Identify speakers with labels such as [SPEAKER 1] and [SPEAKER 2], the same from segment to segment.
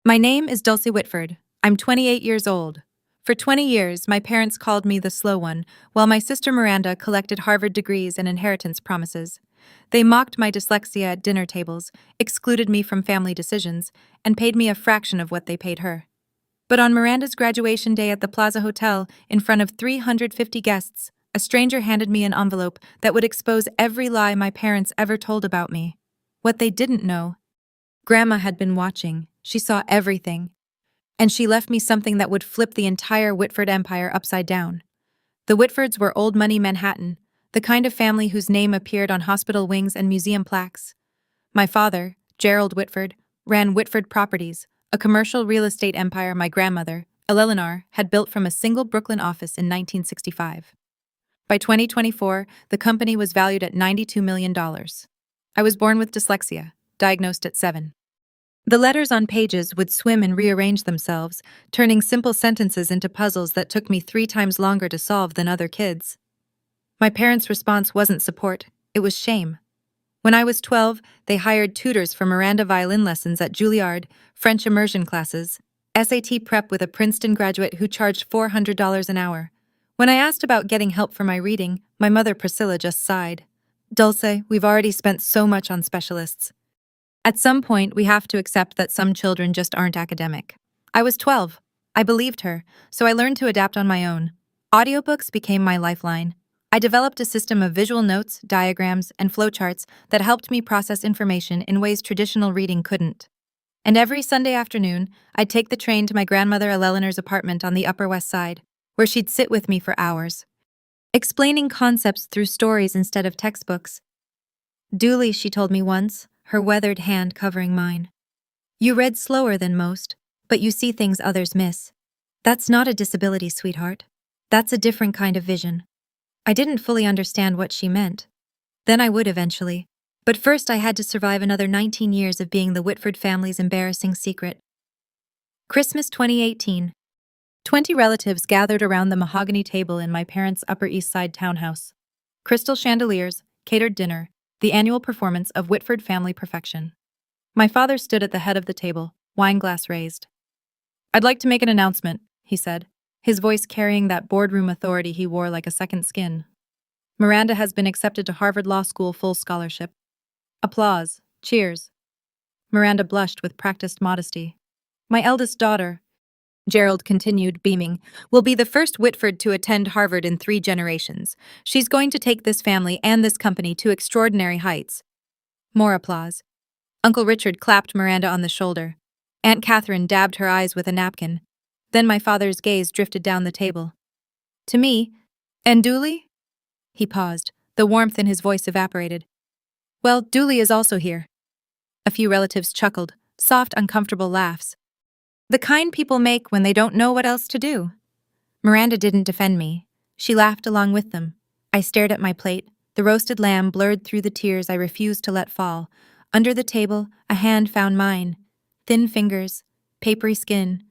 [SPEAKER 1] My name is Dulcie Whitford. I'm 28 years old. For 20 years, my parents called me the slow one, while my sister Miranda collected Harvard degrees and inheritance promises. They mocked my dyslexia at dinner tables, excluded me from family decisions, and paid me a fraction of what they paid her. But on Miranda's graduation day at the Plaza Hotel, in front of 350 guests, a stranger handed me an envelope that would expose every lie my parents ever told about me. What they didn't know, Grandma had been watching. She saw everything. And she left me something that would flip the entire Whitford empire upside down. The Whitfords were old money Manhattan, the kind of family whose name appeared on hospital wings and museum plaques. My father, Gerald Whitford, ran Whitford Properties, a commercial real estate empire my grandmother, Eleanor, had built from a single Brooklyn office in 1965. By 2024, the company was valued at $92 million. I was born with dyslexia, diagnosed at 7. The letters on pages would swim and rearrange themselves, turning simple sentences into puzzles that took me 3 times longer to solve than other kids. My parents' response wasn't support, it was shame. When I was 12, they hired tutors for Miranda violin lessons at Juilliard, French immersion classes, SAT prep with a Princeton graduate who charged $400 an hour. When I asked about getting help for my reading, my mother Priscilla just sighed. Dulce, we've already spent so much on specialists. At some point, we have to accept that some children just aren't academic. I was 12. I believed her, so I learned to adapt on my own. Audiobooks became my lifeline. I developed a system of visual notes, diagrams, and flowcharts that helped me process information in ways traditional reading couldn't. And every Sunday afternoon, I'd take the train to my grandmother Eleanor's apartment on the Upper West Side, where she'd sit with me for hours, explaining concepts through stories instead of textbooks. Dooley, she told me once, her weathered hand covering mine. You read slower than most, but you see things others miss. That's not a disability, sweetheart. That's a different kind of vision. I didn't fully understand what she meant. Then I would eventually. But first I had to survive another 19 years of being the Whitford family's embarrassing secret. Christmas 2018. 20 relatives gathered around the mahogany table in my parents' Upper East Side townhouse. Crystal chandeliers, catered dinner, the annual performance of Whitford family perfection. My father stood at the head of the table, wine glass raised. "I'd like to make an announcement," he said, his voice carrying that boardroom authority he wore like a second skin. "Miranda has been accepted to Harvard Law School full scholarship." Applause. Cheers. Miranda blushed with practiced modesty. "My eldest daughter," Gerald continued, beaming, "will be the first Whitford to attend Harvard in 3 generations. She's going to take this family and this company to extraordinary heights." More applause. Uncle Richard clapped Miranda on the shoulder. Aunt Catherine dabbed her eyes with a napkin. Then my father's gaze drifted down the table. To me, "And Dooley?" He paused. The warmth in his voice evaporated. "Well, Dooley is also here." A few relatives chuckled, soft, uncomfortable laughs. The kind people make when they don't know what else to do. Miranda didn't defend me. She laughed along with them. I stared at my plate. The roasted lamb blurred through the tears I refused to let fall. Under the table, a hand found mine. Thin fingers, papery skin.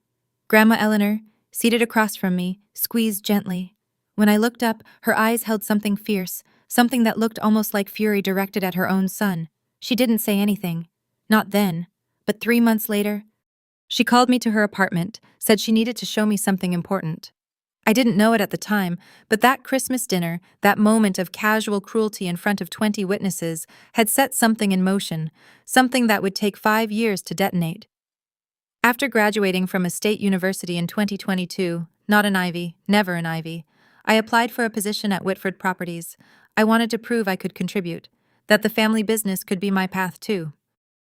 [SPEAKER 1] Grandma Eleanor, seated across from me, squeezed gently. When I looked up, her eyes held something fierce, something that looked almost like fury directed at her own son. She didn't say anything. Not then. But 3 months later, she called me to her apartment, said she needed to show me something important. I didn't know it at the time, but that Christmas dinner, that moment of casual cruelty in front of 20 witnesses, had set something in motion, something that would take 5 years to detonate. After graduating from a state university in 2022, not an Ivy, never an Ivy, I applied for a position at Whitford Properties. I wanted to prove I could contribute, that the family business could be my path too.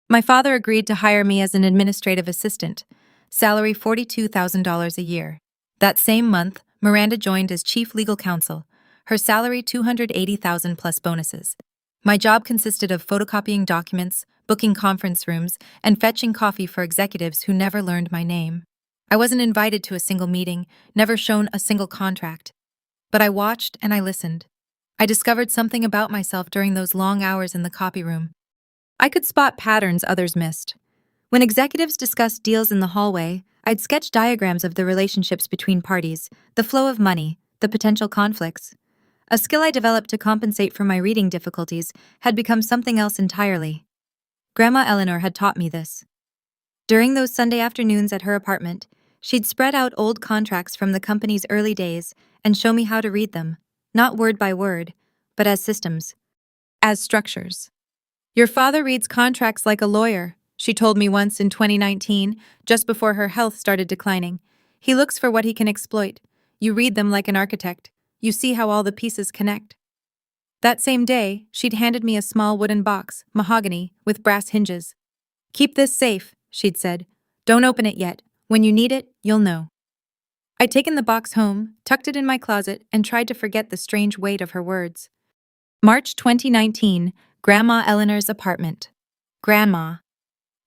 [SPEAKER 1] My father agreed to hire me as an administrative assistant, salary $42,000 a year. That same month, Miranda joined as chief legal counsel, her salary $280,000 plus bonuses. My job consisted of photocopying documents, booking conference rooms, and fetching coffee for executives who never learned my name. I wasn't invited to a single meeting, never shown a single contract. But I watched and I listened. I discovered something about myself during those long hours in the copy room. I could spot patterns others missed. When executives discussed deals in the hallway, I'd sketch diagrams of the relationships between parties, the flow of money, the potential conflicts. A skill I developed to compensate for my reading difficulties had become something else entirely. Grandma Eleanor had taught me this. During those Sunday afternoons at her apartment, she'd spread out old contracts from the company's early days and show me how to read them, not word by word, but as systems, as structures. Your father reads contracts like a lawyer, she told me once in 2019, just before her health started declining. He looks for what he can exploit. You read them like an architect. You see how all the pieces connect. That same day, she'd handed me a small wooden box, mahogany, with brass hinges. Keep this safe, she'd said. Don't open it yet. When you need it, you'll know. I'd taken the box home, tucked it in my closet, and tried to forget the strange weight of her words. March 2019, Grandma Eleanor's apartment. Grandma.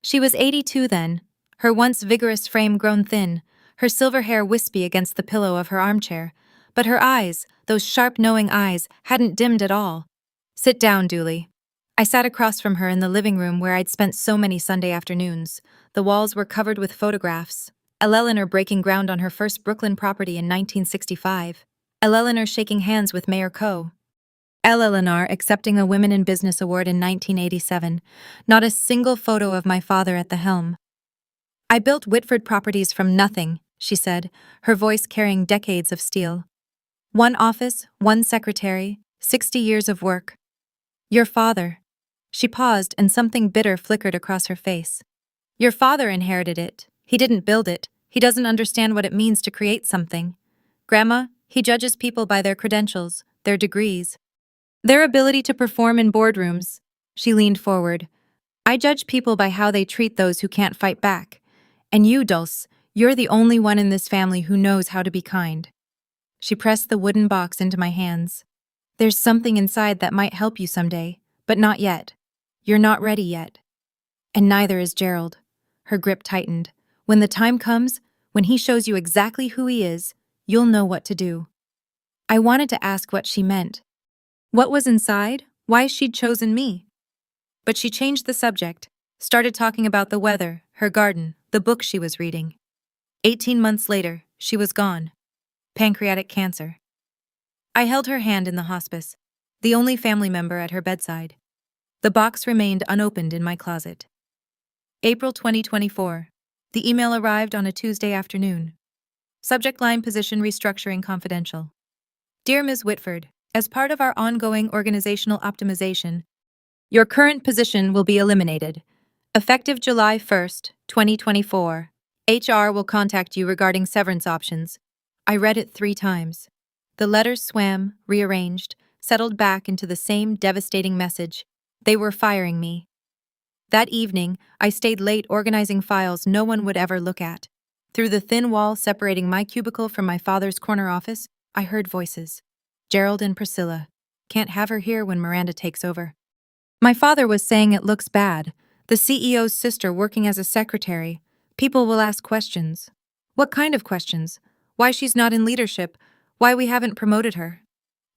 [SPEAKER 1] She was 82 then, her once vigorous frame grown thin, her silver hair wispy against the pillow of her armchair, but her eyes, those sharp knowing eyes, hadn't dimmed at all. Sit down, Dooley. I sat across from her in the living room where I'd spent so many Sunday afternoons. The walls were covered with photographs. Eleanor breaking ground on her first Brooklyn property in 1965. Eleanor shaking hands with Mayor Coe. Eleanor accepting a Women in Business Award in 1987. Not a single photo of my father at the helm. I built Whitford Properties from nothing, she said, her voice carrying decades of steel. One office, one secretary, 60 years of work. Your father. She paused and something bitter flickered across her face. Your father inherited it. He didn't build it. He doesn't understand what it means to create something. Grandma, he judges people by their credentials, their degrees, their ability to perform in boardrooms. She leaned forward. I judge people by how they treat those who can't fight back. And you, Dulce, you're the only one in this family who knows how to be kind. She pressed the wooden box into my hands. There's something inside that might help you someday, but not yet. You're not ready yet. And neither is Gerald. Her grip tightened. When the time comes, when he shows you exactly who he is, you'll know what to do. I wanted to ask what she meant. What was inside? Why she'd chosen me? But she changed the subject, started talking about the weather, her garden, the book she was reading. 18 months later, she was gone. Pancreatic cancer. I held her hand in the hospice, the only family member at her bedside. The box remained unopened in my closet. April 2024. The email arrived on a Tuesday afternoon. Subject line: position restructuring confidential. Dear Ms. Whitford, as part of our ongoing organizational optimization, your current position will be eliminated. Effective July 1st, 2024. HR will contact you regarding severance options. I read it 3 times. The letters swam, rearranged, settled back into the same devastating message. They were firing me. That evening, I stayed late organizing files no one would ever look at. Through the thin wall separating my cubicle from my father's corner office, I heard voices. Gerald and Priscilla. Can't have her here when Miranda takes over. My father was saying it looks bad. The CEO's sister working as a secretary. People will ask questions. What kind of questions? Why she's not in leadership? Why we haven't promoted her?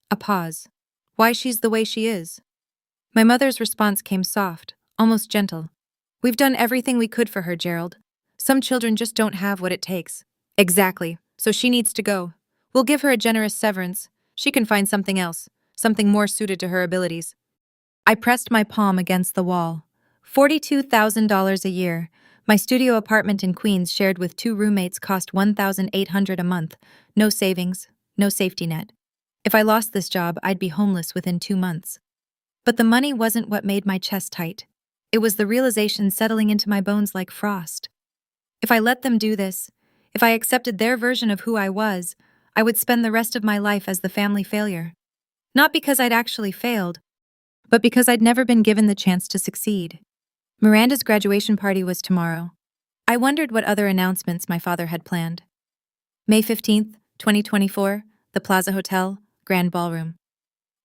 [SPEAKER 1] A pause. Why she's the way she is? My mother's response came soft, almost gentle. We've done everything we could for her, Gerald. Some children just don't have what it takes. Exactly, so she needs to go. We'll give her a generous severance. She can find something else, something more suited to her abilities. I pressed my palm against the wall. $42,000 a year. My studio apartment in Queens, shared with 2 roommates, cost $1,800 a month. No savings, no safety net. If I lost this job, I'd be homeless within 2 months. But the money wasn't what made my chest tight. It was the realization settling into my bones like frost. If I let them do this, if I accepted their version of who I was, I would spend the rest of my life as the family failure. Not because I'd actually failed, but because I'd never been given the chance to succeed. Miranda's graduation party was tomorrow. I wondered what other announcements my father had planned. May 15th, 2024, the Plaza Hotel, Grand Ballroom.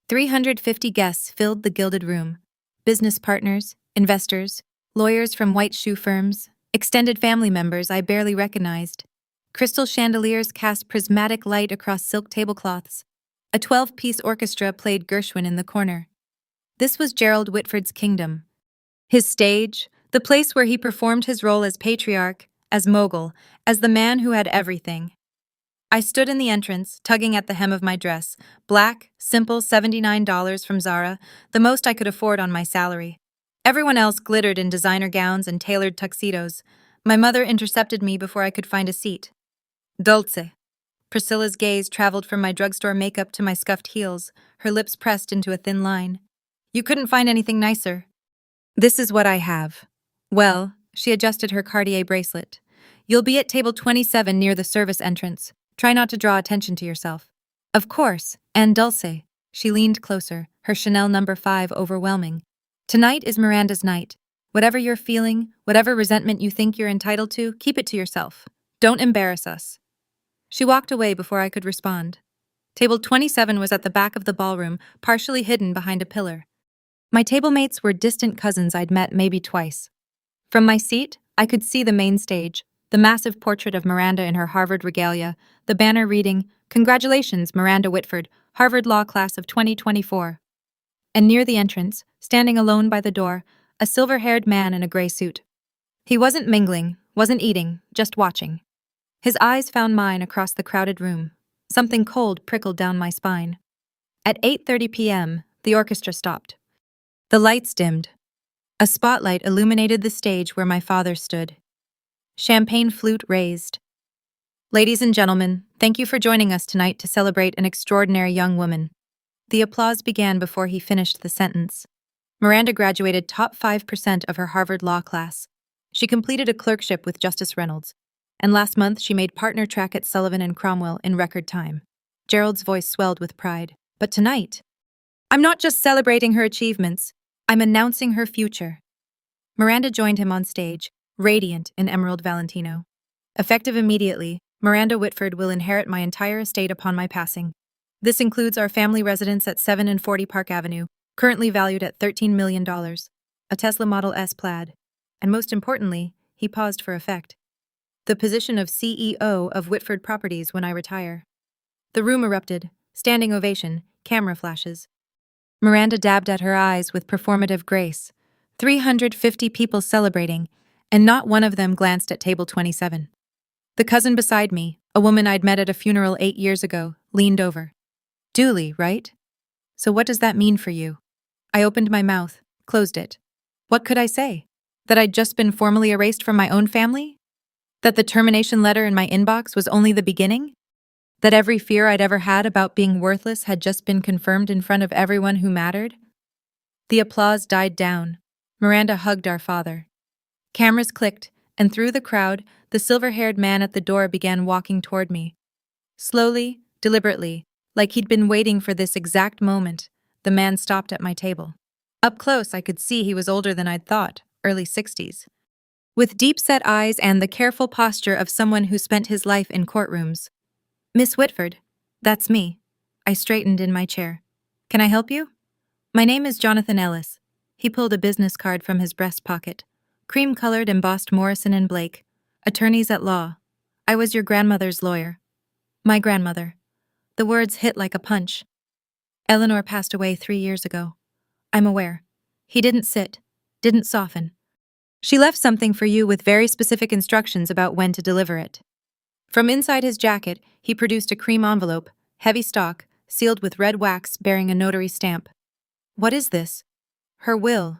[SPEAKER 1] 350 guests filled the gilded room. Business partners, investors, lawyers from white shoe firms, extended family members I barely recognized. Crystal chandeliers cast prismatic light across silk tablecloths. A 12-piece orchestra played Gershwin in the corner. This was Gerald Whitford's kingdom. His stage, the place where he performed his role as patriarch, as mogul, as the man who had everything. I stood in the entrance, tugging at the hem of my dress, black, simple $79 from Zara, the most I could afford on my salary. Everyone else glittered in designer gowns and tailored tuxedos. My mother intercepted me before I could find a seat. Dulce. Priscilla's gaze traveled from my drugstore makeup to my scuffed heels, her lips pressed into a thin line. You couldn't find anything nicer. This is what I have. Well, she adjusted her Cartier bracelet. You'll be at table 27 near the service entrance. Try not to draw attention to yourself. Of course, and Dulce. She leaned closer, her Chanel number 5 overwhelming. Tonight is Miranda's night. Whatever you're feeling, whatever resentment you think you're entitled to, keep it to yourself. Don't embarrass us. She walked away before I could respond. Table 27 was at the back of the ballroom, partially hidden behind a pillar. My table mates were distant cousins I'd met maybe twice. From my seat, I could see the main stage, the massive portrait of Miranda in her Harvard regalia, the banner reading, "Congratulations, Miranda Whitford, Harvard Law Class of 2024. And near the entrance, standing alone by the door, a silver-haired man in a gray suit. He wasn't mingling, wasn't eating, just watching. His eyes found mine across the crowded room. Something cold prickled down my spine. At 8:30 p.m., the orchestra stopped. The lights dimmed. A spotlight illuminated the stage where my father stood. Champagne flute raised. Ladies and gentlemen, thank you for joining us tonight to celebrate an extraordinary young woman. The applause began before he finished the sentence. Miranda graduated top 5% of her Harvard Law class. She completed a clerkship with Justice Reynolds. And last month she made partner track at Sullivan and Cromwell in record time. Gerald's voice swelled with pride. But tonight, I'm not just celebrating her achievements, I'm announcing her future. Miranda joined him on stage, radiant in emerald Valentino. Effective immediately, Miranda Whitford will inherit my entire estate upon my passing. This includes our family residence at 7 and 40 Park Avenue, currently valued at $13 million, a Tesla Model S Plaid, and most importantly, he paused for effect, the position of CEO of Whitford Properties when I retire. The room erupted, standing ovation, camera flashes. Miranda dabbed at her eyes with performative grace. 350 people celebrating, and not one of them glanced at table 27. The cousin beside me, a woman I'd met at a funeral 8 years ago, leaned over. Dooley, right? So what does that mean for you? I opened my mouth, closed it. What could I say? That I'd just been formally erased from my own family? That the termination letter in my inbox was only the beginning? That every fear I'd ever had about being worthless had just been confirmed in front of everyone who mattered? The applause died down. Miranda hugged our father. Cameras clicked, and through the crowd, the silver-haired man at the door began walking toward me. Slowly, deliberately, like he'd been waiting for this exact moment, the man stopped at my table. Up close, I could see he was older than I'd thought, early 60s. With deep-set eyes and the careful posture of someone who spent his life in courtrooms. Miss Whitford, that's me. I straightened in my chair. Can I help you? My name is Jonathan Ellis. He pulled a business card from his breast pocket. Cream-colored embossed Morrison and Blake, attorneys at law. I was your grandmother's lawyer. My grandmother. The words hit like a punch. Eleanor passed away 3 years ago. I'm aware. He didn't sit, didn't soften. She left something for you with very specific instructions about when to deliver it. From inside his jacket, he produced a cream envelope, heavy stock, sealed with red wax bearing a notary stamp. What is this? Her will.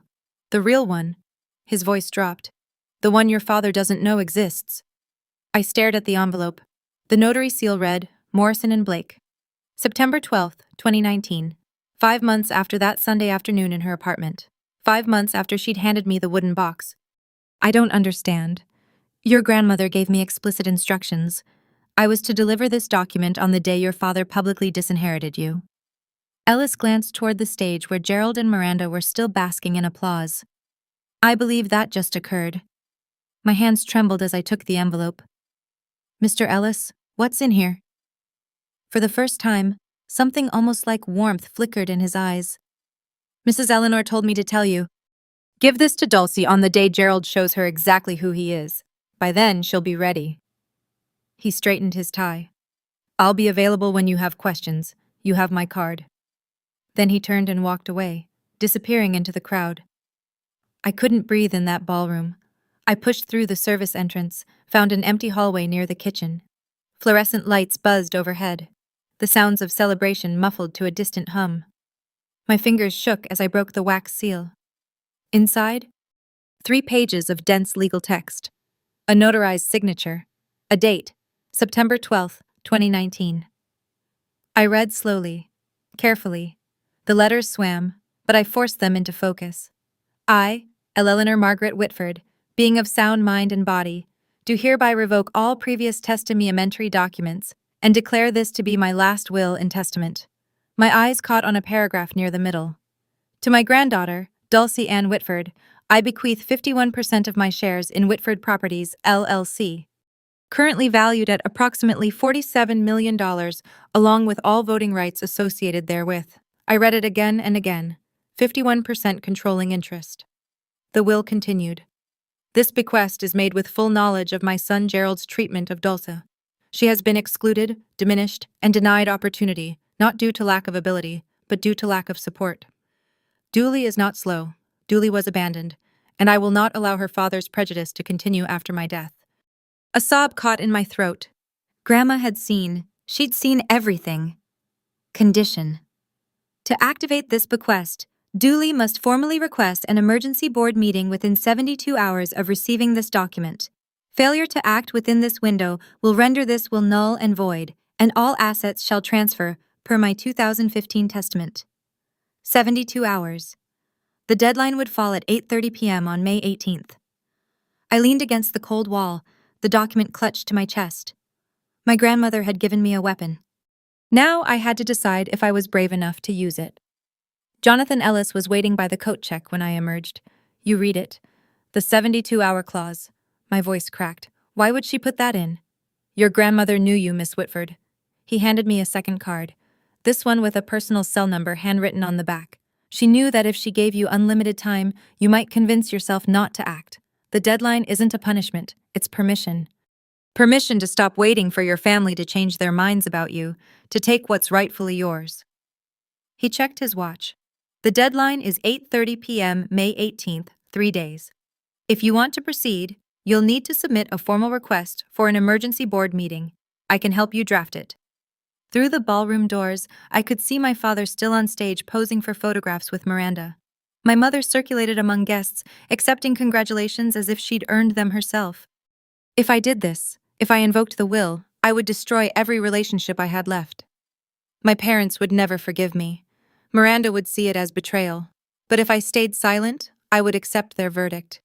[SPEAKER 1] The real one. His voice dropped. The one your father doesn't know exists. I stared at the envelope. The notary seal read, Morrison and Blake. September 12th, 2019. 5 months after that Sunday afternoon in her apartment. 5 months after she'd handed me the wooden box. I don't understand. Your grandmother gave me explicit instructions. I was to deliver this document on the day your father publicly disinherited you. Ellis glanced toward the stage where Gerald and Miranda were still basking in applause. I believe that just occurred. My hands trembled as I took the envelope. Mr. Ellis, what's in here? For the first time, something almost like warmth flickered in his eyes. Mrs. Eleanor told me to tell you. Give this to Dulcie on the day Gerald shows her exactly who he is. By then, she'll be ready. He straightened his tie. I'll be available when you have questions. You have my card. Then he turned and walked away, disappearing into the crowd. I couldn't breathe in that ballroom. I pushed through the service entrance, found an empty hallway near the kitchen. Fluorescent lights buzzed overhead, the sounds of celebration muffled to a distant hum. My fingers shook as I broke the wax seal. Inside, 3 pages of dense legal text. A notarized signature. A date. September 12th, 2019. I read slowly, carefully. The letters swam, but I forced them into focus. I, Eleanor Margaret Whitford, being of sound mind and body, do hereby revoke all previous testamentary documents and declare this to be my last will and testament. My eyes caught on a paragraph near the middle. To my granddaughter, Dulcie Ann Whitford, I bequeath 51% of my shares in Whitford Properties, LLC, currently valued at approximately $47 million, along with all voting rights associated therewith. I read it again and again. 51% controlling interest. The will continued. This bequest is made with full knowledge of my son Gerald's treatment of Dulce. She has been excluded, diminished, and denied opportunity, not due to lack of ability, but due to lack of support. Dooley is not slow. Dooley was abandoned, and I will not allow her father's prejudice to continue after my death. A sob caught in my throat. Grandma had seen. She'd seen everything. Condition. To activate this bequest, Dooley must formally request an emergency board meeting within 72 hours of receiving this document. Failure to act within this window will render this will null and void, and all assets shall transfer, per my 2015 testament. 72 hours. The deadline would fall at 8:30 p.m. on May 18th. I leaned against the cold wall, the document clutched to my chest. My grandmother had given me a weapon. Now I had to decide if I was brave enough to use it. Jonathan Ellis was waiting by the coat check when I emerged. You read it. The 72-hour clause. My voice cracked. Why would she put that in? Your grandmother knew you, Miss Whitford. He handed me a second card. This one with a personal cell number handwritten on the back. She knew that if she gave you unlimited time, you might convince yourself not to act. The deadline isn't a punishment, it's permission. Permission to stop waiting for your family to change their minds about you, to take what's rightfully yours. He checked his watch. The deadline is 8:30 p.m. May 18th, 3 days. If you want to proceed, you'll need to submit a formal request for an emergency board meeting. I can help you draft it. Through the ballroom doors, I could see my father still on stage posing for photographs with Miranda. My mother circulated among guests, accepting congratulations as if she'd earned them herself. If I did this, if I invoked the will, I would destroy every relationship I had left. My parents would never forgive me. Miranda would see it as betrayal. But if I stayed silent, I would accept their verdict.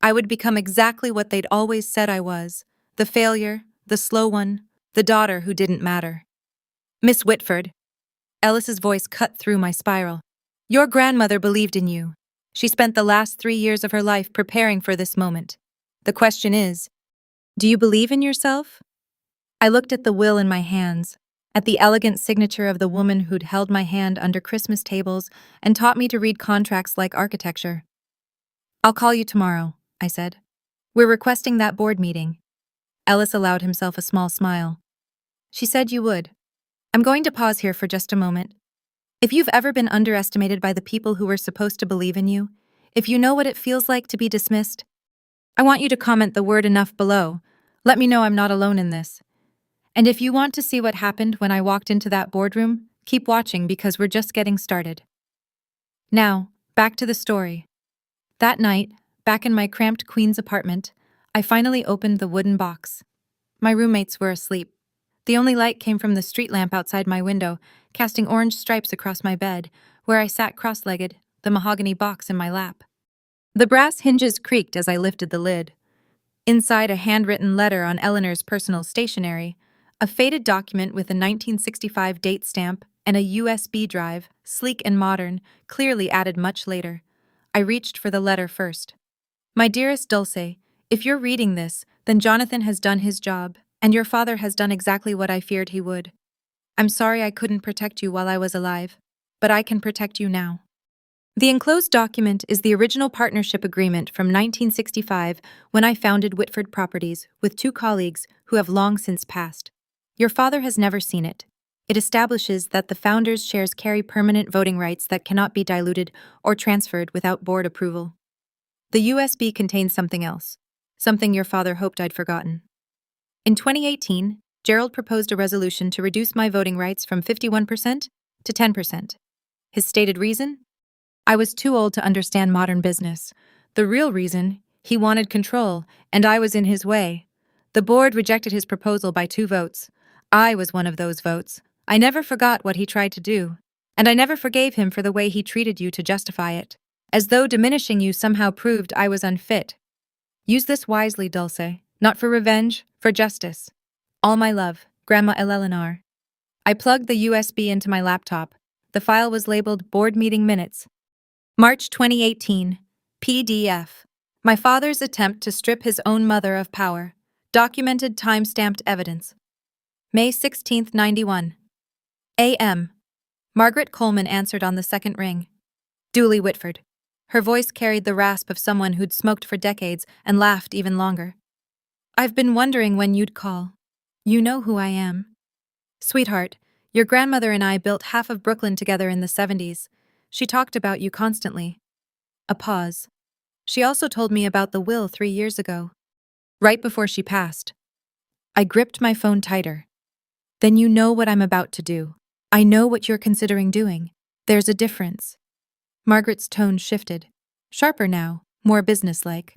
[SPEAKER 1] I would become exactly what they'd always said I was, the failure, the slow one, the daughter who didn't matter. Miss Whitford. Ellis's voice cut through my spiral. Your grandmother believed in you. She spent the last 3 years of her life preparing for this moment. The question is, do you believe in yourself? I looked at the will in my hands, at the elegant signature of the woman who'd held my hand under Christmas tables and taught me to read contracts like architecture. I'll call you tomorrow, I said. We're requesting that board meeting. Ellis allowed himself a small smile. She said you would. I'm going to pause here for just a moment. If you've ever been underestimated by the people who were supposed to believe in you, if you know what it feels like to be dismissed, I want you to comment the word enough below. Let me know I'm not alone in this. And if you want to see what happened when I walked into that boardroom, keep watching because we're just getting started. Now, back to the story. That night, back in my cramped Queens apartment, I finally opened the wooden box. My roommates were asleep. The only light came from the street lamp outside my window, casting orange stripes across my bed, where I sat cross-legged, the mahogany box in my lap. The brass hinges creaked as I lifted the lid. Inside, a handwritten letter on Eleanor's personal stationery, a faded document with a 1965 date stamp, and a USB drive, sleek and modern, clearly added much later. I reached for the letter first. My dearest Dulce, if you're reading this, then Jonathan has done his job, and your father has done exactly what I feared he would. I'm sorry I couldn't protect you while I was alive, but I can protect you now. The enclosed document is the original partnership agreement from 1965 when I founded Whitford Properties with 2 colleagues who have long since passed. Your father has never seen it. It establishes that the founders' shares carry permanent voting rights that cannot be diluted or transferred without board approval. The USB contains something else, something your father hoped I'd forgotten. In 2018, Gerald proposed a resolution to reduce my voting rights from 51% to 10%. His stated reason? I was too old to understand modern business. The real reason? He wanted control, and I was in his way. The board rejected his proposal by 2 votes. I was one of those votes. I never forgot what he tried to do. And I never forgave him for the way he treated you to justify it. As though diminishing you somehow proved I was unfit. Use this wisely, Dulce. Not for revenge, for justice. All my love, Grandma Eleanor. I plugged the USB into my laptop. The file was labeled Board Meeting Minutes. March 2018. PDF. My father's attempt to strip his own mother of power. Documented time-stamped evidence. May 16, 91. A.M. Margaret Coleman answered on the second ring. Dooley Whitford. Her voice carried the rasp of someone who'd smoked for decades and laughed even longer. I've been wondering when you'd call. You know who I am. Sweetheart, your grandmother and I built half of Brooklyn together in the 70s. She talked about you constantly. A pause. She also told me about the will 3 years ago. Right before she passed. I gripped my phone tighter. Then you know what I'm about to do. I know what you're considering doing. There's a difference. Margaret's tone shifted. Sharper now, more businesslike.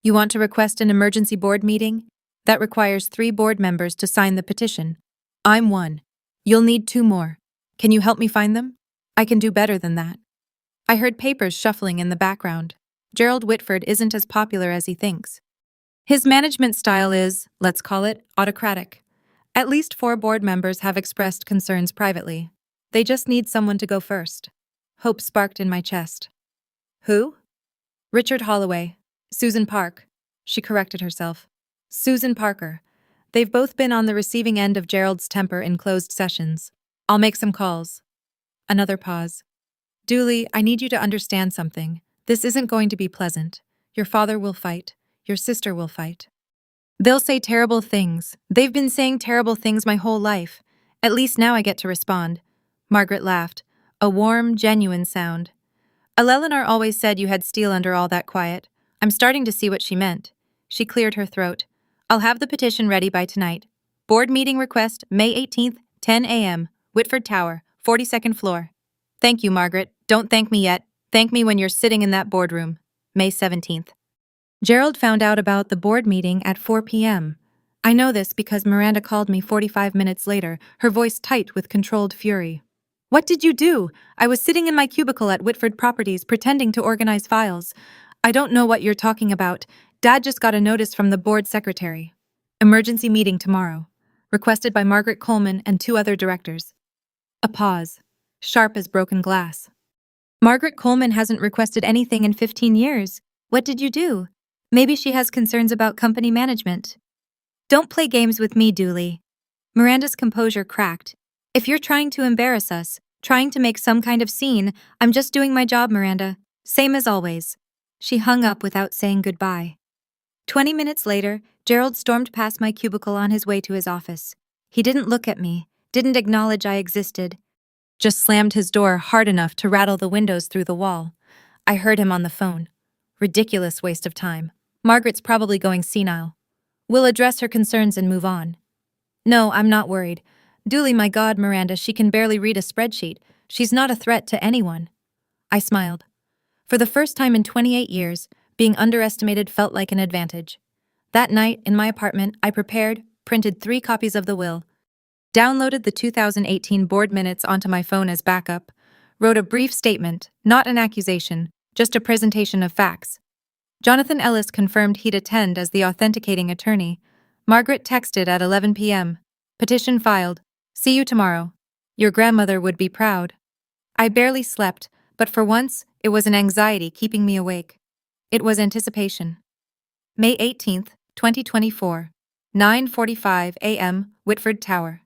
[SPEAKER 1] You want to request an emergency board meeting? That requires 3 board members to sign the petition. I'm one. You'll need 2 more. Can you help me find them? I can do better than that. I heard papers shuffling in the background. Gerald Whitford isn't as popular as he thinks. His management style is, let's call it, autocratic. At least 4 board members have expressed concerns privately. They just need someone to go first. Hope sparked in my chest. Who? Richard Holloway. Susan Park. She corrected herself. Susan Parker. They've both been on the receiving end of Gerald's temper in closed sessions. I'll make some calls. Another pause. Dooley, I need you to understand something. This isn't going to be pleasant. Your father will fight. Your sister will fight. They'll say terrible things. They've been saying terrible things my whole life. At least now I get to respond. Margaret laughed. A warm, genuine sound. Eleanor always said you had steel under all that quiet. I'm starting to see what she meant. She cleared her throat. I'll have the petition ready by tonight. Board meeting request, May 18th, 10 a.m., Whitford Tower, 42nd floor. Thank you, Margaret. Don't thank me yet. Thank me when you're sitting in that boardroom. May 17th. Gerald found out about the board meeting at 4 p.m. I know this because Miranda called me 45 minutes later, her voice tight with controlled fury. What did you do? I was sitting in my cubicle at Whitford Properties pretending to organize files. I don't know what you're talking about. Dad just got a notice from the board secretary. Emergency meeting tomorrow. Requested by Margaret Coleman and 2 other directors. A pause. Sharp as broken glass. Margaret Coleman hasn't requested anything in 15 years. What did you do? Maybe she has concerns about company management. Don't play games with me, Dooley. Miranda's composure cracked. If you're trying to embarrass us, trying to make some kind of scene, I'm just doing my job, Miranda. Same as always. She hung up without saying goodbye. 20 minutes later, Gerald stormed past my cubicle on his way to his office. He didn't look at me, didn't acknowledge I existed. Just slammed his door hard enough to rattle the windows through the wall. I heard him on the phone. Ridiculous waste of time. Margaret's probably going senile. We'll address her concerns and move on. No, I'm not worried. Dooley, my God, Miranda, she can barely read a spreadsheet. She's not a threat to anyone. I smiled. For the first time in 28 years, being underestimated felt like an advantage. That night, in my apartment, I prepared, printed 3 copies of the will, downloaded the 2018 board minutes onto my phone as backup, wrote a brief statement, not an accusation, just a presentation of facts. Jonathan Ellis confirmed he'd attend as the authenticating attorney. Margaret texted at 11 p.m. Petition filed. See you tomorrow. Your grandmother would be proud. I barely slept, but for once, it was an anxiety keeping me awake. It was anticipation. May 18th, 2024, 9:45 a.m., Whitford Tower.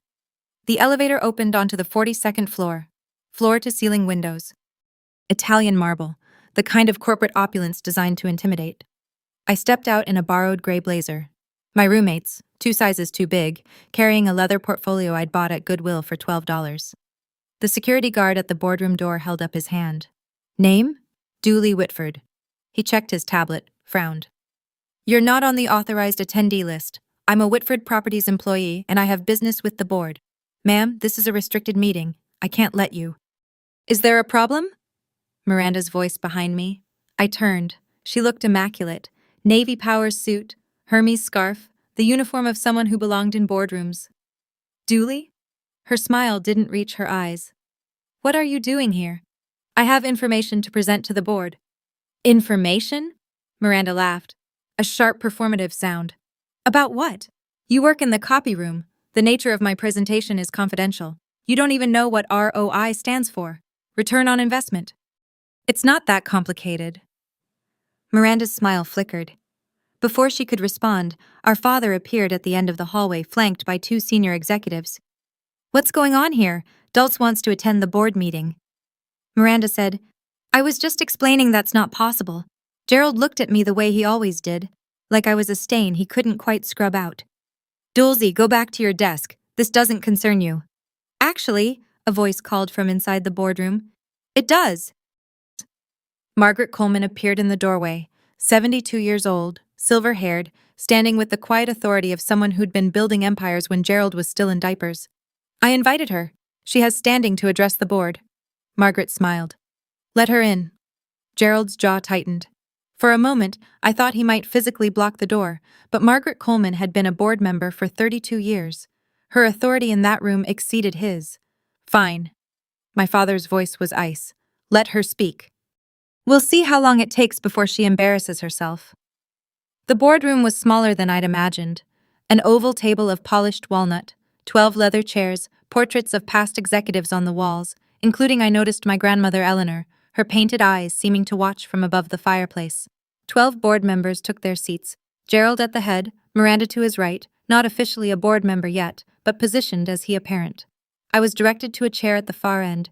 [SPEAKER 1] The elevator opened onto the 42nd floor. Floor-to-ceiling windows. Italian marble, the kind of corporate opulence designed to intimidate. I stepped out in a borrowed gray blazer. My roommates, 2 sizes too big, carrying a leather portfolio I'd bought at Goodwill for $12. The security guard at the boardroom door held up his hand. Name? Dooley Whitford. He checked his tablet, frowned. You're not on the authorized attendee list. I'm a Whitford Properties employee, and I have business with the board. Ma'am, this is a restricted meeting. I can't let you. Is there a problem? Miranda's voice behind me. I turned. She looked immaculate. Navy power suit, Hermes scarf, the uniform of someone who belonged in boardrooms. Duly? Her smile didn't reach her eyes. What are you doing here? I have information to present to the board. Information? Miranda laughed. A sharp performative sound. About what? You work in the copy room. The nature of my presentation is confidential. You don't even know what ROI stands for. Return on investment. It's not that complicated. Miranda's smile flickered. Before she could respond, our father appeared at the end of the hallway, flanked by two senior executives. What's going on here? Dulce wants to attend the board meeting. Miranda said, I was just explaining that's not possible. Gerald looked at me the way he always did, like I was a stain he couldn't quite scrub out. Dulcie, go back to your desk. This doesn't concern you. Actually, a voice called from inside the boardroom. It does. Margaret Coleman appeared in the doorway, 72 years old, silver-haired, standing with the quiet authority of someone who'd been building empires when Gerald was still in diapers. I invited her. She has standing to address the board. Margaret smiled. Let her in. Gerald's jaw tightened. For a moment, I thought he might physically block the door, but Margaret Coleman had been a board member for 32 years. Her authority in that room exceeded his. Fine. My father's voice was ice. Let her speak. We'll see how long it takes before she embarrasses herself. The boardroom was smaller than I'd imagined. An oval table of polished walnut, 12 leather chairs, portraits of past executives on the walls, including I noticed my grandmother Eleanor, her painted eyes seeming to watch from above the fireplace. 12 board members took their seats, Gerald at the head, Miranda to his right, not officially a board member yet, but positioned as he apparent. I was directed to a chair at the far end.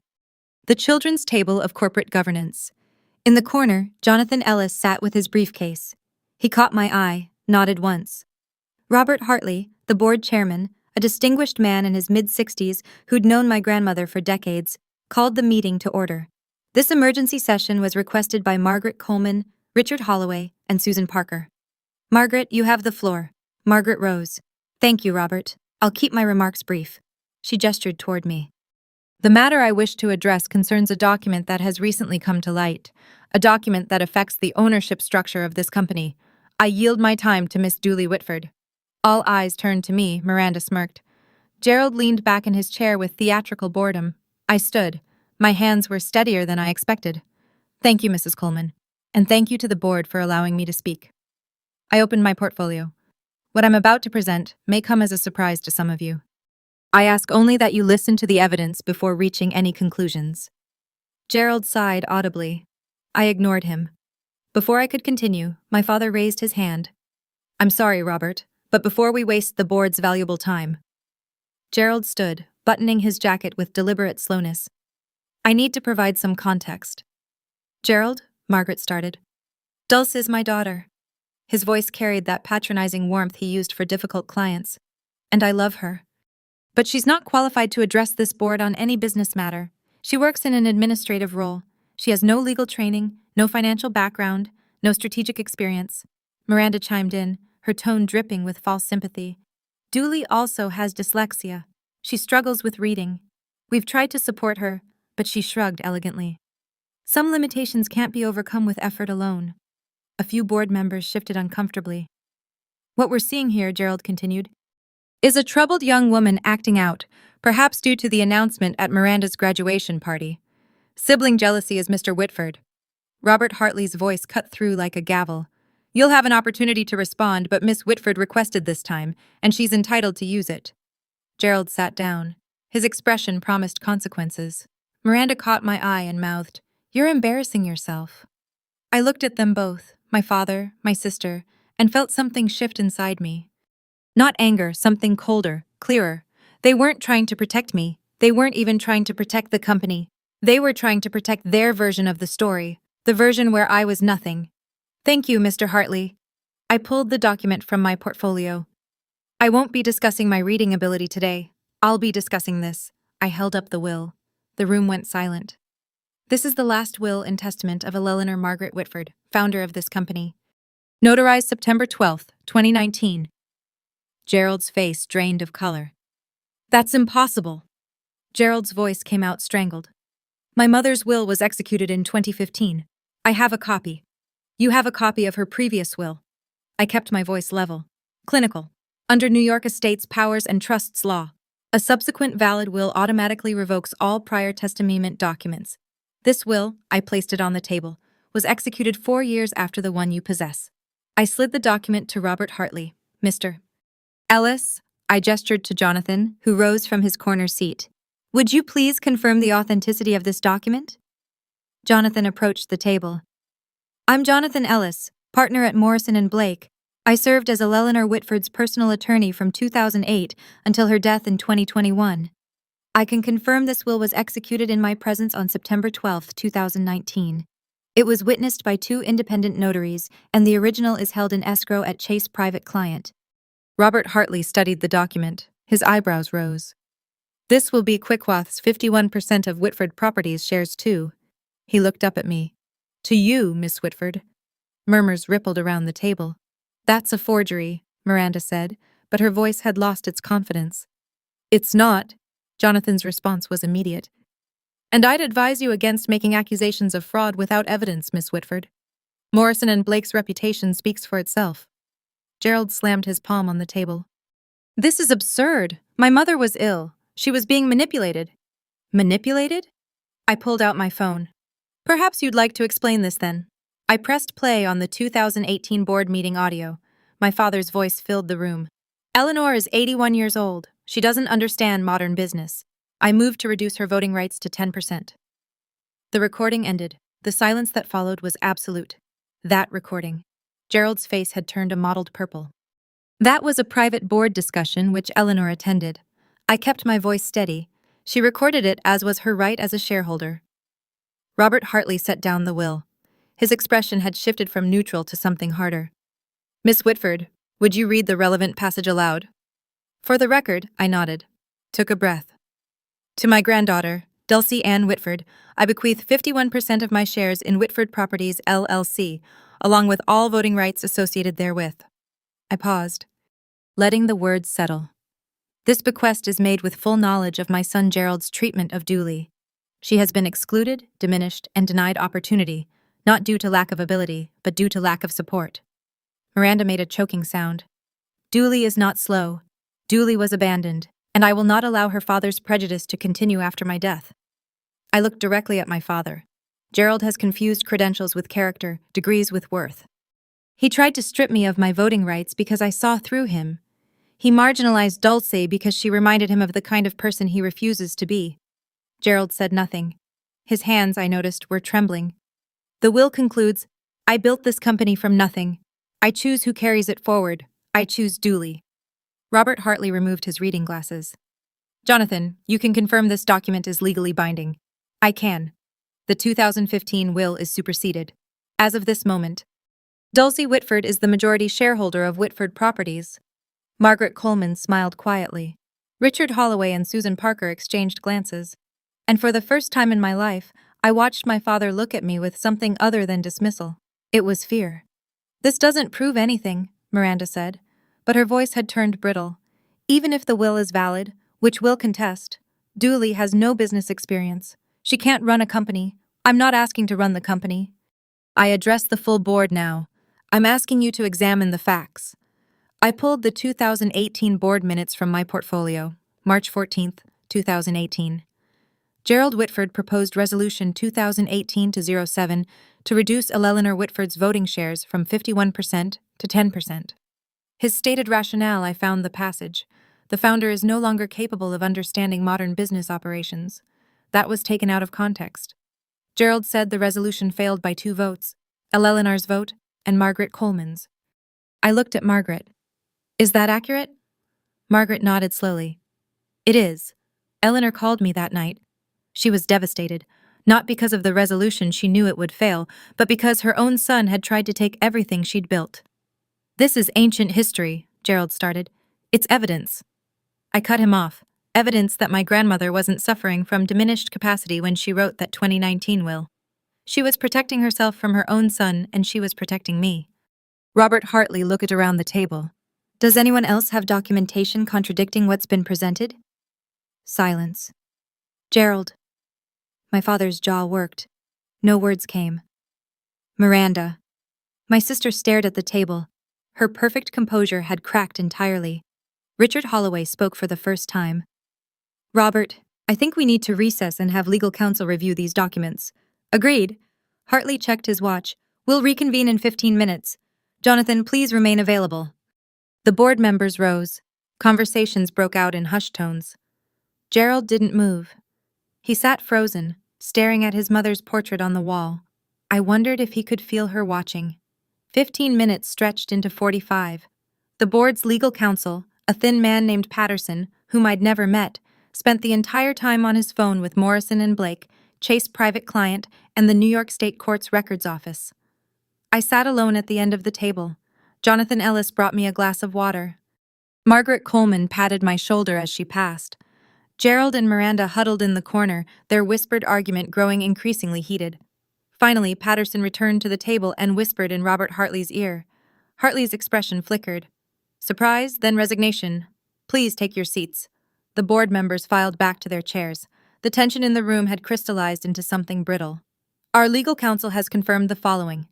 [SPEAKER 1] The children's table of corporate governance. In the corner, Jonathan Ellis sat with his briefcase. He caught my eye, nodded once. Robert Hartley, the board chairman, a distinguished man in his mid-60s who'd known my grandmother for decades, called the meeting to order. This emergency session was requested by Margaret Coleman, Richard Holloway, and Susan Parker. Margaret, you have the floor. Margaret rose. Thank you, Robert. I'll keep my remarks brief. She gestured toward me. The matter I wish to address concerns a document that has recently come to light, a document that affects the ownership structure of this company. I yield my time to Miss Dooley Whitford. All eyes turned to me, Miranda smirked. Gerald leaned back in his chair with theatrical boredom. I stood. My hands were steadier than I expected. Thank you, Mrs. Coleman. And thank you to the board for allowing me to speak. I opened my portfolio. What I'm about to present may come as a surprise to some of you. I ask only that you listen to the evidence before reaching any conclusions. Gerald sighed audibly. I ignored him. Before I could continue, my father raised his hand. I'm sorry, Robert, but before we waste the board's valuable time. Gerald stood, buttoning his jacket with deliberate slowness. I need to provide some context. Gerald, Margaret started. Dulce is my daughter. His voice carried that patronizing warmth he used for difficult clients. And I love her. But she's not qualified to address this board on any business matter. She works in an administrative role. She has no legal training, no financial background, no strategic experience. Miranda chimed in, her tone dripping with false sympathy. Dooley also has dyslexia. She struggles with reading. We've tried to support her, but she shrugged elegantly. Some limitations can't be overcome with effort alone. A few board members shifted uncomfortably. What we're seeing here, Gerald continued, is a troubled young woman acting out, perhaps due to the announcement at Miranda's graduation party. Sibling jealousy is Mr. Whitford. Robert Hartley's voice cut through like a gavel. You'll have an opportunity to respond, but Miss Whitford requested this time, and she's entitled to use it. Gerald sat down. His expression promised consequences. Miranda caught my eye and mouthed, You're embarrassing yourself. I looked at them both, my father, my sister, and felt something shift inside me. Not anger, something colder, clearer. They weren't trying to protect me. They weren't even trying to protect the company. They were trying to protect their version of the story, the version where I was nothing. Thank you, Mr. Hartley. I pulled the document from my portfolio. I won't be discussing my reading ability today. I'll be discussing this. I held up the will. The room went silent. This is the last will and testament of Eleanor Margaret Whitford, founder of this company. Notarized September 12th, 2019. Gerald's face drained of color. That's impossible. Gerald's voice came out strangled. My mother's will was executed in 2015. I have a copy. You have a copy of her previous will. I kept my voice level. Clinical. Under New York Estates Powers and Trusts Law, a subsequent valid will automatically revokes all prior testament documents. This will, I placed it on the table, was executed 4 years after the one you possess. I slid the document to Robert Hartley. Mr. Ellis, I gestured to Jonathan, who rose from his corner seat. Would you please confirm the authenticity of this document? Jonathan approached the table. I'm Jonathan Ellis, partner at Morrison and Blake. I served as Eleanor Whitford's personal attorney from 2008 until her death in 2021. I can confirm this will was executed in my presence on September 12, 2019. It was witnessed by 2 independent notaries, and the original is held in escrow at Chase Private Client. Robert Hartley studied the document. His eyebrows rose. This will be Quickwath's 51% of Whitford Properties shares too. He looked up at me. To you, Miss Whitford. Murmurs rippled around the table. That's a forgery, Miranda said, but her voice had lost its confidence. It's not. Jonathan's response was immediate. And I'd advise you against making accusations of fraud without evidence, Miss Whitford. Morrison and Blake's reputation speaks for itself. Gerald slammed his palm on the table. This is absurd. My mother was ill. She was being manipulated. Manipulated? I pulled out my phone. Perhaps you'd like to explain this then. I pressed play on the 2018 board meeting audio. My father's voice filled the room. Eleanor is 81 years old. She doesn't understand modern business. I moved to reduce her voting rights to 10%. The recording ended. The silence that followed was absolute. That recording. Gerald's face had turned a mottled purple. That was a private board discussion which Eleanor attended. I kept my voice steady. She recorded it as was her right as a shareholder. Robert Hartley set down the will. His expression had shifted from neutral to something harder. Miss Whitford, would you read the relevant passage aloud? For the record, I nodded. Took a breath. To my granddaughter, Dulcie Ann Whitford, I bequeath 51% of my shares in Whitford Properties, LLC, along with all voting rights associated therewith. I paused, letting the words settle. This bequest is made with full knowledge of my son Gerald's treatment of Dooley. She has been excluded, diminished, and denied opportunity, not due to lack of ability, but due to lack of support. Miranda made a choking sound. Dooley is not slow. Dooley was abandoned, and I will not allow her father's prejudice to continue after my death. I looked directly at my father. Gerald has confused credentials with character, degrees with worth. He tried to strip me of my voting rights because I saw through him. He marginalized Dulce because she reminded him of the kind of person he refuses to be. Gerald said nothing. His hands, I noticed, were trembling. The will concludes, I built this company from nothing. I choose who carries it forward. I choose Dooley. Robert Hartley removed his reading glasses. Jonathan, you can confirm this document is legally binding. I can. The 2015 will is superseded. As of this moment, Dulcie Whitford is the majority shareholder of Whitford Properties. Margaret Coleman smiled quietly. Richard Holloway and Susan Parker exchanged glances. And for the first time in my life, I watched my father look at me with something other than dismissal. It was fear. This doesn't prove anything, Miranda said, but her voice had turned brittle. Even if the will is valid, which we'll contest, Dooley has no business experience. She can't run a company. I'm not asking to run the company. I address the full board now. I'm asking you to examine the facts. I pulled the 2018 board minutes from my portfolio, March 14, 2018. Gerald Whitford proposed Resolution 2018-07 to reduce Eleanor Whitford's voting shares from 51% to 10%. His stated rationale, I found the passage. The founder is no longer capable of understanding modern business operations. That was taken out of context. Gerald said the resolution failed by 2 votes, Eleanor's vote and Margaret Coleman's. I looked at Margaret. Is that accurate? Margaret nodded slowly. It is. Eleanor called me that night. She was devastated, not because of the resolution she knew it would fail, but because her own son had tried to take everything she'd built. This is ancient history, Gerald started. It's evidence. I cut him off. Evidence that my grandmother wasn't suffering from diminished capacity when she wrote that 2019 will. She was protecting herself from her own son, and she was protecting me. Robert Hartley looked around the table. Does anyone else have documentation contradicting what's been presented? Silence. Gerald. My father's jaw worked. No words came. Miranda. My sister stared at the table. Her perfect composure had cracked entirely. Richard Holloway spoke for the first time. Robert, I think we need to recess and have legal counsel review these documents. Agreed. Hartley checked his watch. We'll reconvene in 15 minutes. Jonathan, please remain available. The board members rose. Conversations broke out in hushed tones. Gerald didn't move. He sat frozen, staring at his mother's portrait on the wall. I wondered if he could feel her watching. 15 minutes stretched into 45. The board's legal counsel, a thin man named Patterson, whom I'd never met, spent the entire time on his phone with Morrison and Blake, Chase private client, and the New York State Court's records office. I sat alone at the end of the table. Jonathan Ellis brought me a glass of water. Margaret Coleman patted my shoulder as she passed. Gerald and Miranda huddled in the corner, their whispered argument growing increasingly heated. Finally, Patterson returned to the table and whispered in Robert Hartley's ear. Hartley's expression flickered. Surprise, then resignation. Please take your seats. The board members filed back to their chairs. The tension in the room had crystallized into something brittle. Our legal counsel has confirmed the following.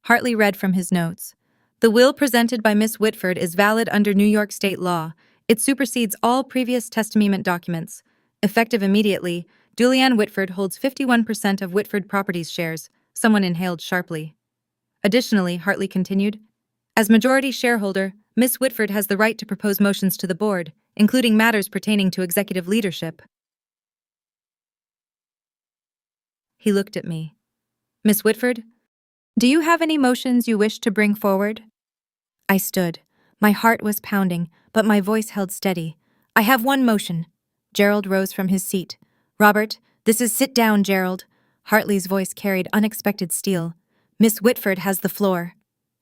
[SPEAKER 1] Hartley read from his notes. The will presented by Miss Whitford is valid under New York state law. It supersedes all previous testament documents. Effective immediately, Julianne Whitford holds 51% of Whitford Properties shares. Someone inhaled sharply. Additionally, Hartley continued, as majority shareholder, Miss Whitford has the right to propose motions to the board, including matters pertaining to executive leadership. He looked at me. Miss Whitford, do you have any motions you wish to bring forward? I stood. My heart was pounding, but my voice held steady. I have one motion. Gerald rose from his seat. Robert, this is sit down, Gerald. Hartley's voice carried unexpected steel. Miss Whitford has the floor.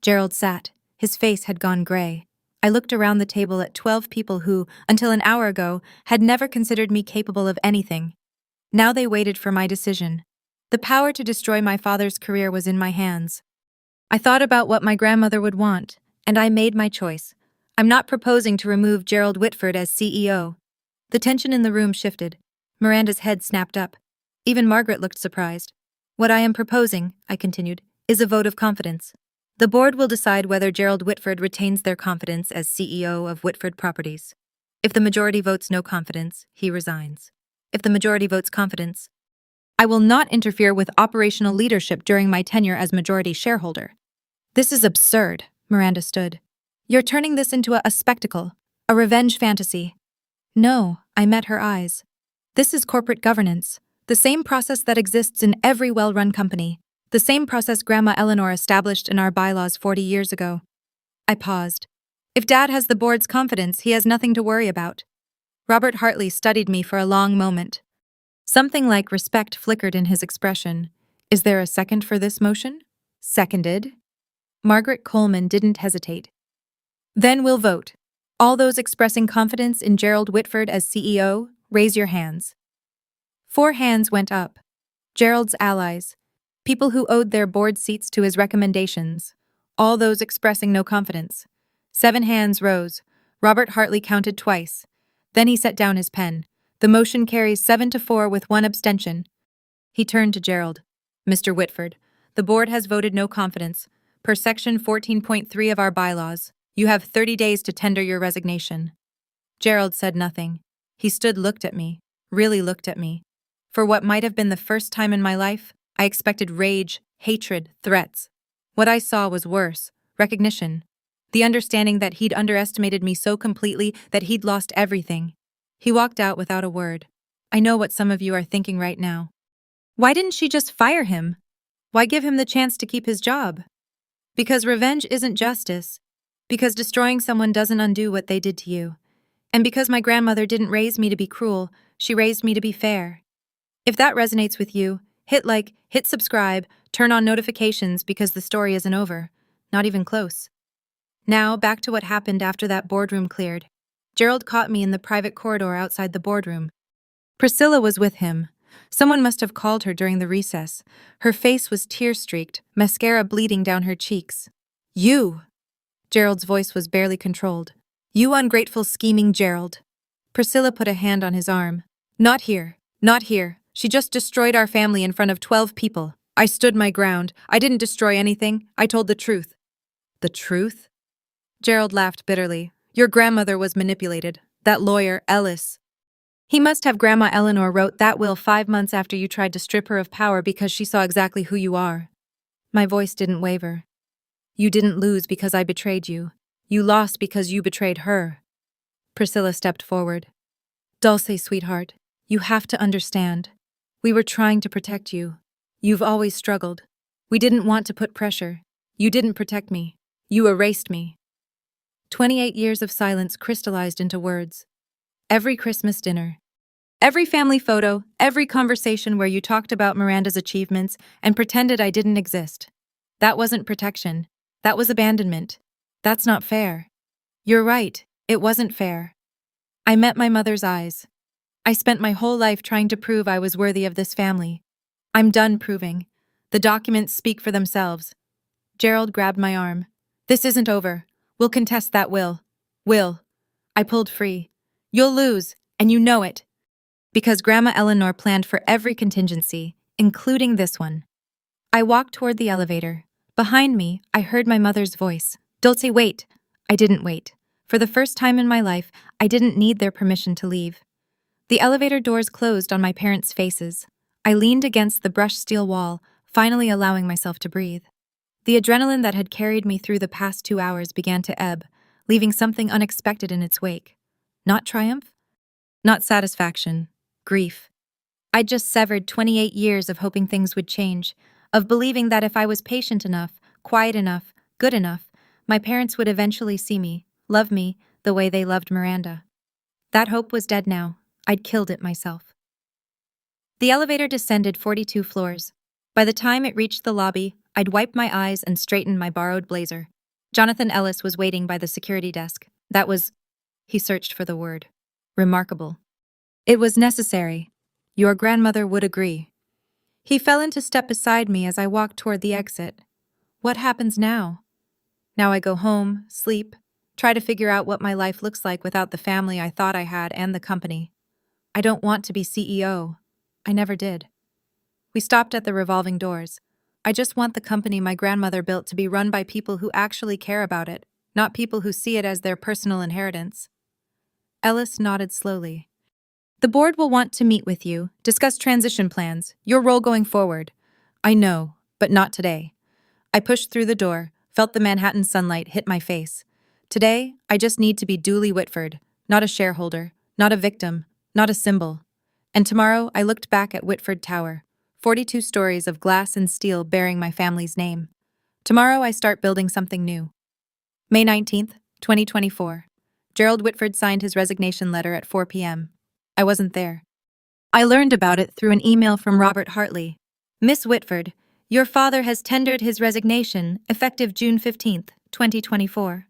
[SPEAKER 1] Gerald sat. His face had gone gray. I looked around the table at 12 people who, until an hour ago, had never considered me capable of anything. Now they waited for my decision. The power to destroy my father's career was in my hands. I thought about what my grandmother would want, and I made my choice. I'm not proposing to remove Gerald Whitford as CEO. The tension in the room shifted. Miranda's head snapped up. Even Margaret looked surprised. What I am proposing, I continued, is a vote of confidence. The board will decide whether Gerald Whitford retains their confidence as CEO of Whitford Properties. If the majority votes no confidence, he resigns. If the majority votes confidence, I will not interfere with operational leadership during my tenure as majority shareholder. This is absurd, Miranda stood. You're turning this into a spectacle, a revenge fantasy. No, I met her eyes. This is corporate governance, the same process that exists in every well-run company, the same process Grandma Eleanor established in our bylaws 40 years ago. I paused. If Dad has the board's confidence, he has nothing to worry about. Robert Hartley studied me for a long moment. Something like respect flickered in his expression. Is there a second for this motion? Seconded. Margaret Coleman didn't hesitate. Then we'll vote. All those expressing confidence in Gerald Whitford as CEO, raise your hands. 4 hands went up. Gerald's allies, people who owed their board seats to his recommendations, all those expressing no confidence. 7 hands rose. Robert Hartley counted twice. Then he set down his pen. The motion carries 7-4 with 1 abstention. He turned to Gerald. Mr. Whitford, the board has voted no confidence. Per section 14.3 of our bylaws, you have 30 days to tender your resignation. Gerald said nothing. He looked at me, really looked at me. For what might have been the first time in my life, I expected rage, hatred, threats. What I saw was worse, recognition. The understanding that he'd underestimated me so completely that he'd lost everything. He walked out without a word. I know what some of you are thinking right now. Why didn't she just fire him? Why give him the chance to keep his job? Because revenge isn't justice. Because destroying someone doesn't undo what they did to you. And because my grandmother didn't raise me to be cruel, she raised me to be fair. If that resonates with you, hit like, hit subscribe, turn on notifications because the story isn't over. Not even close. Now, back to what happened after that boardroom cleared. Gerald caught me in the private corridor outside the boardroom. Priscilla was with him. Someone must have called her during the recess. Her face was tear-streaked, mascara bleeding down her cheeks. You! Gerald's voice was barely controlled. You ungrateful, scheming Gerald. Priscilla put a hand on his arm. Not here. Not here. She just destroyed our family in front of 12 people. I stood my ground. I didn't destroy anything. I told the truth. The truth? Gerald laughed bitterly. Your grandmother was manipulated. That lawyer, Ellis. He must have Grandma Eleanor wrote that will 5 months after you tried to strip her of power because she saw exactly who you are. My voice didn't waver. You didn't lose because I betrayed you. You lost because you betrayed her. Priscilla stepped forward. Dulce, sweetheart, you have to understand. We were trying to protect you. You've always struggled. We didn't want to put pressure. You didn't protect me. You erased me. 28 years of silence crystallized into words. Every Christmas dinner. Every family photo, every conversation where you talked about Miranda's achievements and pretended I didn't exist. That wasn't protection. That was abandonment. That's not fair. You're right, it wasn't fair. I met my mother's eyes. I spent my whole life trying to prove I was worthy of this family. I'm done proving. The documents speak for themselves. Gerald grabbed my arm. This isn't over. We'll contest that will. Will. I pulled free. You'll lose, and you know it. Because Grandma Eleanor planned for every contingency, including this one. I walked toward the elevator. Behind me, I heard my mother's voice. Dulce, wait. I didn't wait. For the first time in my life, I didn't need their permission to leave. The elevator doors closed on my parents' faces. I leaned against the brushed steel wall, finally allowing myself to breathe. The adrenaline that had carried me through the past 2 hours began to ebb, leaving something unexpected in its wake. Not triumph? Not satisfaction. Grief. I'd just severed 28 years of hoping things would change, of believing that if I was patient enough, quiet enough, good enough, my parents would eventually see me, love me, the way they loved Miranda. That hope was dead now. I'd killed it myself. The elevator descended 42 floors. By the time it reached the lobby, I'd wiped my eyes and straightened my borrowed blazer. Jonathan Ellis was waiting by the security desk. That was, he searched for the word, remarkable. It was necessary. Your grandmother would agree. He fell into step beside me as I walked toward the exit. What happens now? Now I go home, sleep, try to figure out what my life looks like without the family I thought I had and the company. I don't want to be CEO. I never did. We stopped at the revolving doors. I just want the company my grandmother built to be run by people who actually care about it, not people who see it as their personal inheritance. Ellis nodded slowly. The board will want to meet with you, discuss transition plans, your role going forward. I know, but not today. I pushed through the door, felt the Manhattan sunlight hit my face. Today, I just need to be Dooley Whitford, not a shareholder, not a victim, not a symbol. And tomorrow, I looked back at Whitford Tower, 42 stories of glass and steel bearing my family's name. Tomorrow, I start building something new. May 19th, 2024. Gerald Whitford signed his resignation letter at 4 p.m. I wasn't there. I learned about it through an email from Robert Hartley. Miss Whitford, your father has tendered his resignation, effective June 15th, 2024.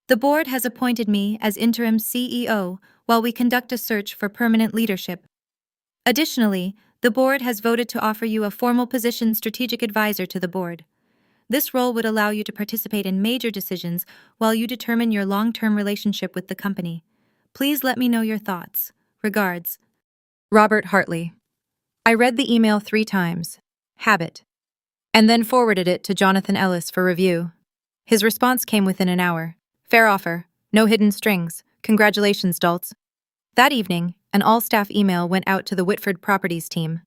[SPEAKER 1] The board has appointed me as interim CEO while we conduct a search for permanent leadership. Additionally, the board has voted to offer you a formal position strategic advisor to the board. This role would allow you to participate in major decisions while you determine your long-term relationship with the company. Please let me know your thoughts. Regards, Robert Hartley. I read the email 3 times. Habit. And then forwarded it to Jonathan Ellis for review. His response came within an hour. Fair offer. No hidden strings. Congratulations, Dulce. That evening, an all-staff email went out to the Whitford Properties team.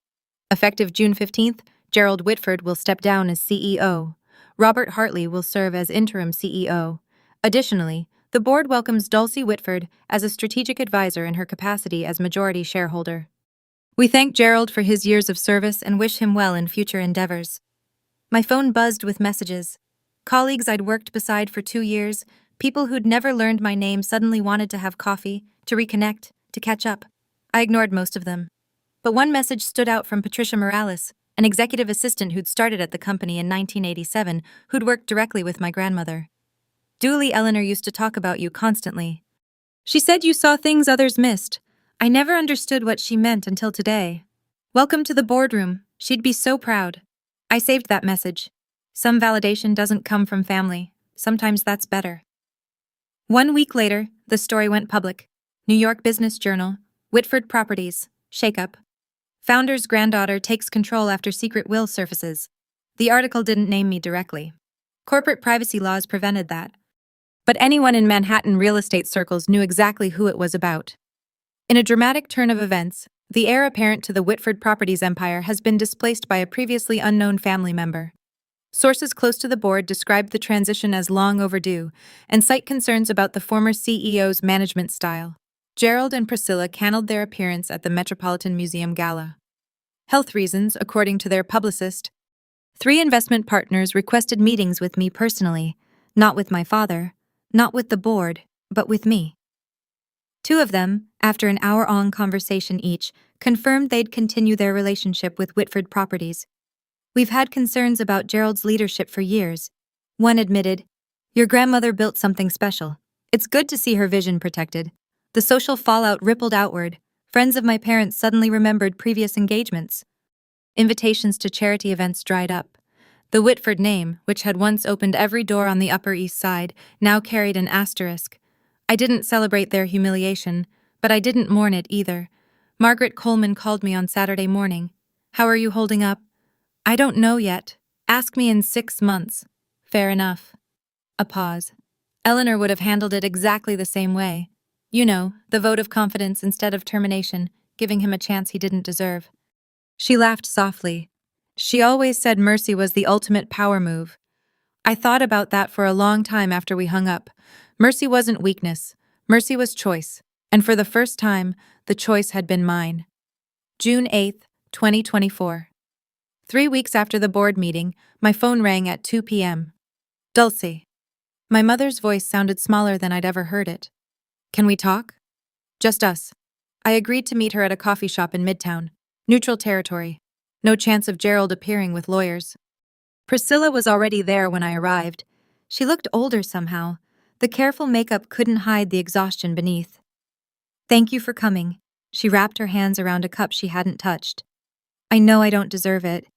[SPEAKER 1] Effective June 15th, Gerald Whitford will step down as CEO. Robert Hartley will serve as interim CEO. Additionally, the board welcomes Dulce Whitford as a strategic advisor in her capacity as majority shareholder. We thank Gerald for his years of service and wish him well in future endeavors. My phone buzzed with messages. Colleagues I'd worked beside for 2 years, people who'd never learned my name suddenly wanted to have coffee, to reconnect, to catch up. I ignored most of them. But one message stood out from Patricia Morales, an executive assistant who'd started at the company in 1987, who'd worked directly with my grandmother. Dooley Eleanor used to talk about you constantly. She said you saw things others missed. I never understood what she meant until today. Welcome to the boardroom. She'd be so proud. I saved that message. Some validation doesn't come from family. Sometimes that's better. 1 week later, the story went public. New York Business Journal, Whitford Properties, shakeup. Founder's granddaughter takes control after secret will surfaces. The article didn't name me directly. Corporate privacy laws prevented that. But anyone in Manhattan real estate circles knew exactly who it was about. In a dramatic turn of events, the heir apparent to the Whitford Properties empire has been displaced by a previously unknown family member. Sources close to the board described the transition as long overdue and cite concerns about the former CEO's management style. Gerald and Priscilla canceled their appearance at the Metropolitan Museum Gala. Health reasons, according to their publicist. 3 investment partners requested meetings with me personally, not with my father, not with the board, but with me. 2 of them, after an hour-long conversation each, confirmed they'd continue their relationship with Whitford Properties. We've had concerns about Gerald's leadership for years. One admitted, "Your grandmother built something special. It's good to see her vision protected." The social fallout rippled outward. Friends of my parents suddenly remembered previous engagements. Invitations to charity events dried up. The Whitford name, which had once opened every door on the Upper East Side, now carried an asterisk. I didn't celebrate their humiliation, but I didn't mourn it either. Margaret Coleman called me on Saturday morning. "How are you holding up?" "I don't know yet. Ask me in 6 months." "Fair enough." A pause. Eleanor would have handled it exactly the same way. You know, the vote of confidence instead of termination, giving him a chance he didn't deserve. She laughed softly. She always said mercy was the ultimate power move. I thought about that for a long time after we hung up. Mercy wasn't weakness. Mercy was choice. And for the first time, the choice had been mine. June 8th, 2024. 3 weeks after the board meeting, my phone rang at 2 p.m. Dulcie. My mother's voice sounded smaller than I'd ever heard it. "Can we talk?" "Just us." I agreed to meet her at a coffee shop in Midtown. Neutral territory. No chance of Gerald appearing with lawyers. Priscilla was already there when I arrived. She looked older somehow. The careful makeup couldn't hide the exhaustion beneath. "Thank you for coming." She wrapped her hands around a cup she hadn't touched. "I know I don't deserve it."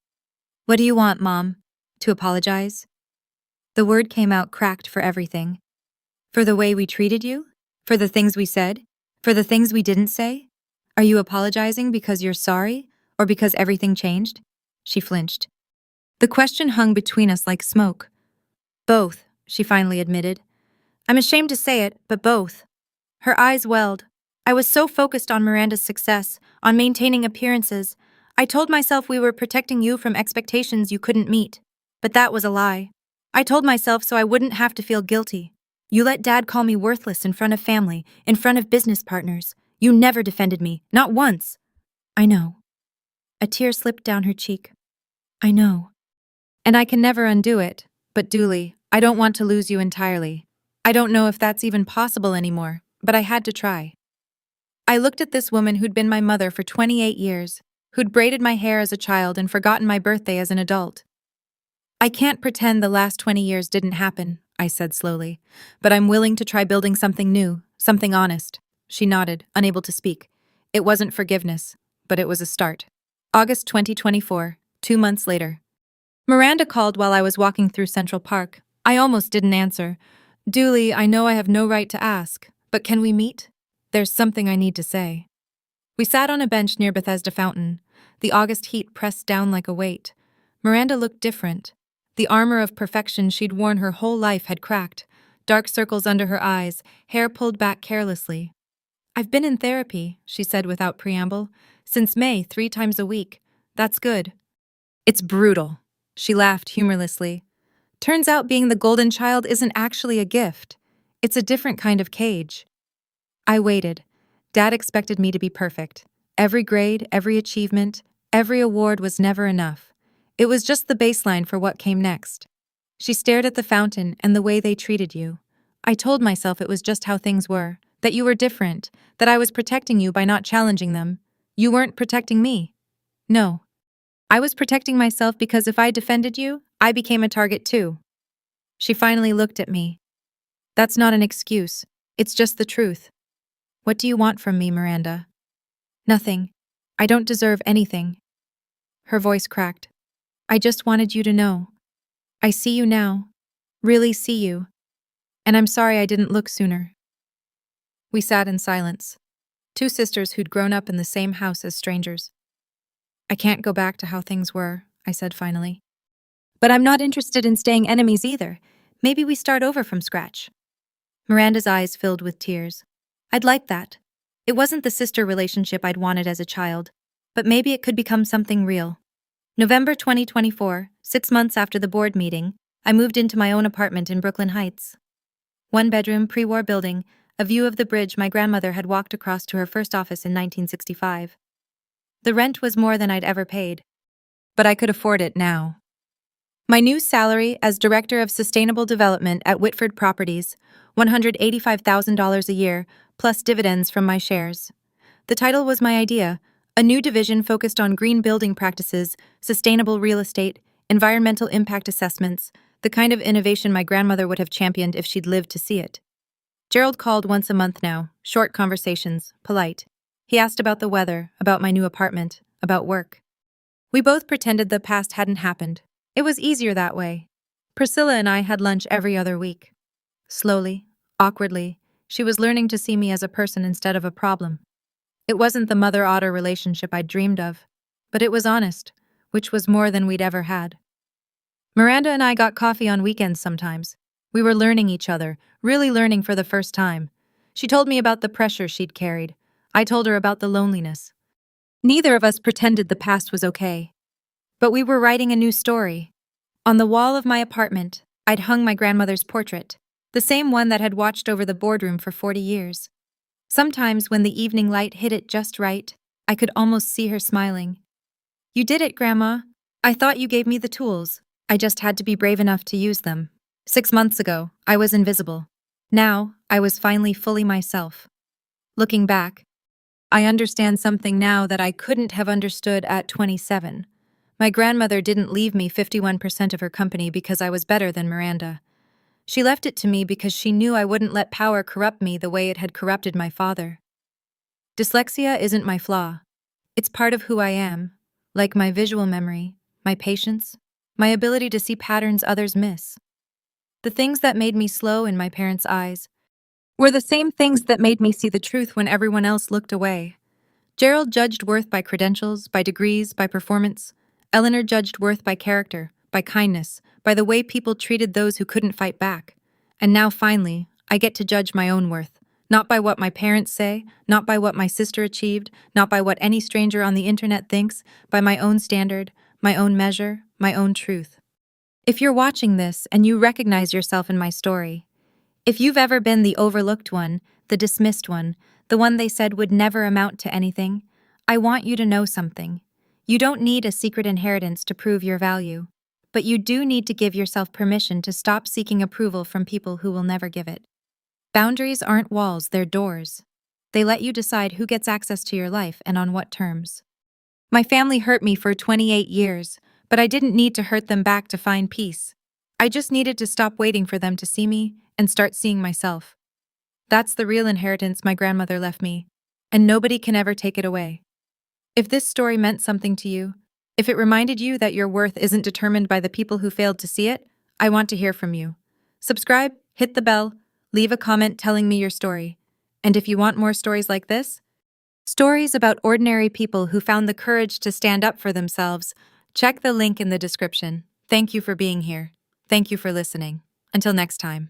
[SPEAKER 1] "What do you want, Mom? To apologize?" The word came out cracked for everything. "For the way we treated you? For the things we said? For the things we didn't say? Are you apologizing because you're sorry, or because everything changed?" She flinched. The question hung between us like smoke. "Both," she finally admitted. "I'm ashamed to say it, but both." Her eyes welled. "I was so focused on Miranda's success, on maintaining appearances. I told myself we were protecting you from expectations you couldn't meet. But that was a lie. I told myself so I wouldn't have to feel guilty. You let Dad call me worthless in front of family, in front of business partners. You never defended me, not once." "I know." A tear slipped down her cheek. "I know. And I can never undo it, but Dooley, I don't want to lose you entirely. I don't know if that's even possible anymore, but I had to try." I looked at this woman who'd been my mother for 28 years, who'd braided my hair as a child and forgotten my birthday as an adult. "I can't pretend the last 20 years didn't happen," I said slowly, "but I'm willing to try building something new, something honest." She nodded, unable to speak. It wasn't forgiveness, but it was a start. August 2024, 2 months later. Miranda called while I was walking through Central Park. I almost didn't answer. "Dooley, I know I have no right to ask, but can we meet? There's something I need to say." We sat on a bench near Bethesda Fountain. The August heat pressed down like a weight. Miranda looked different. The armor of perfection she'd worn her whole life had cracked, dark circles under her eyes, hair pulled back carelessly. "I've been in therapy," she said without preamble. "Since May, 3 times a week. That's good." "It's brutal." She laughed humorlessly. "Turns out being the golden child isn't actually a gift. It's a different kind of cage." I waited. Dad expected me to be perfect. Every grade, every achievement, every award was never enough. It was just the baseline for what came next. She stared at the fountain and the way they treated you. I told myself it was just how things were, that you were different, that I was protecting you by not challenging them. You weren't protecting me. No. I was protecting myself because if I defended you, I became a target too. She finally looked at me. "That's not an excuse. It's just the truth." "What do you want from me, Miranda?" "Nothing. I don't deserve anything." Her voice cracked. "I just wanted you to know. I see you now. Really see you. And I'm sorry I didn't look sooner." We sat in silence. 2 sisters who'd grown up in the same house as strangers. "I can't go back to how things were," I said finally. "But I'm not interested in staying enemies either. Maybe we start over from scratch." Miranda's eyes filled with tears. I'd like that. It wasn't the sister relationship I'd wanted as a child, but maybe it could become something real. November 2024, 6 months after the board meeting, I moved into my own apartment in Brooklyn Heights. One bedroom, pre-war building, a view of the bridge my grandmother had walked across to her first office in 1965. The rent was more than I'd ever paid, but I could afford it now. My new salary as Director of Sustainable Development at Whitford Properties, $185,000 a year, plus dividends from my shares. The title was my idea, a new division focused on green building practices, sustainable real estate, environmental impact assessments, the kind of innovation my grandmother would have championed if she'd lived to see it. Gerald called once a month now, short conversations, polite. He asked about the weather, about my new apartment, about work. We both pretended the past hadn't happened. It was easier that way. Priscilla and I had lunch every other week. Slowly, awkwardly, she was learning to see me as a person instead of a problem. It wasn't the mother-otter relationship I'd dreamed of, but it was honest, which was more than we'd ever had. Miranda and I got coffee on weekends sometimes. We were learning each other, really learning for the first time. She told me about the pressure she'd carried. I told her about the loneliness. Neither of us pretended the past was okay. But we were writing a new story. On the wall of my apartment, I'd hung my grandmother's portrait, the same one that had watched over the boardroom for 40 years. Sometimes when the evening light hit it just right, I could almost see her smiling. You did it, Grandma. I thought you gave me the tools. I just had to be brave enough to use them. 6 months ago, I was invisible. Now, I was finally fully myself. Looking back, I understand something now that I couldn't have understood at 27. My grandmother didn't leave me 51% of her company because I was better than Miranda. She left it to me because she knew I wouldn't let power corrupt me the way it had corrupted my father. Dyslexia isn't my flaw. It's part of who I am, like my visual memory, my patience, my ability to see patterns others miss. The things that made me slow in my parents' eyes were the same things that made me see the truth when everyone else looked away. Gerald judged worth by credentials, by degrees, by performance. Eleanor judged worth by character, by kindness, by the way people treated those who couldn't fight back. And now finally, I get to judge my own worth, not by what my parents say, not by what my sister achieved, not by what any stranger on the internet thinks, by my own standard, my own measure, my own truth. If you're watching this and you recognize yourself in my story, if you've ever been the overlooked one, the dismissed one, the one they said would never amount to anything, I want you to know something. You don't need a secret inheritance to prove your value, but you do need to give yourself permission to stop seeking approval from people who will never give it. Boundaries aren't walls, they're doors. They let you decide who gets access to your life and on what terms. My family hurt me for 28 years, but I didn't need to hurt them back to find peace. I just needed to stop waiting for them to see me and start seeing myself. That's the real inheritance my grandmother left me, and nobody can ever take it away. If this story meant something to you, if it reminded you that your worth isn't determined by the people who failed to see it, I want to hear from you. Subscribe, hit the bell, leave a comment telling me your story. And if you want more stories like this, stories about ordinary people who found the courage to stand up for themselves, check the link in the description. Thank you for being here. Thank you for listening. Until next time.